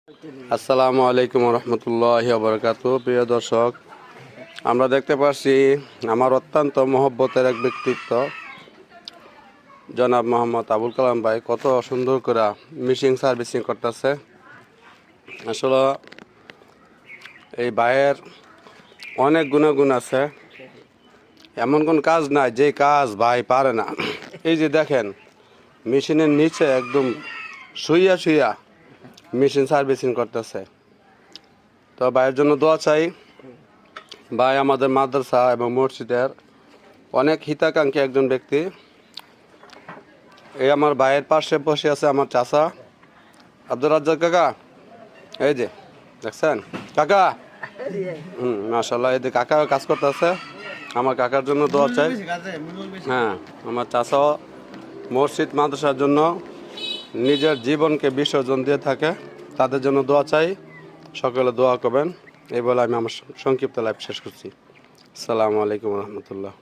আসসালামু আলাইকুম রহমতুল্লাহি ওয়া বারাকাতুহু। প্রিয় দর্শক, আমরা দেখতে পাচ্ছি আমার অত্যন্ত মহব্বতের এক ব্যক্তিত্ব জনাব মোহাম্মদ আবুল কালাম ভাই কত সুন্দর করে মিশিং সার্ভিসিং করতেছে। আসলে এই ভাইয়ের অনেক গুণাগুণ আছে, এমন কোন কাজ নাই যে কাজ ভাই পারে না। এই যে দেখেন, মেশিনের নিচে একদম শুইয়া শুইয়া মেশিন সার্ভিসিং করতেছে। তো ভাইয়ের জন্য দোয়া চাই। ভাই আমাদের মাদ্রাসা এবং মসজিদের অনেক হিতাকাঙ্ক্ষী একজন ব্যক্তি। এই আমার ভাইয়ের পাশে বসে আছে আমার চাচা আব্দুর রাজ্জাক কাকা। এই যে দেখছেন কাকা, মাশাআল্লাহ, এই যে কাকা কাজ করতেছে। আমার কাকার জন্য দোয়া চাই। হ্যাঁ, আমার চাচাও মসজিদ মাদ্রাসার জন্য নিজের জীবনকে বিসর্জন দিয়ে থাকে। তাদের জন্য দোয়া চাই, সকলে দোয়া করবেন। এই বলে আমি আমার সংক্ষিপ্ত লাইভ শেষ করছি। আসসালামু আলাইকুম রহমতুল্লাহ।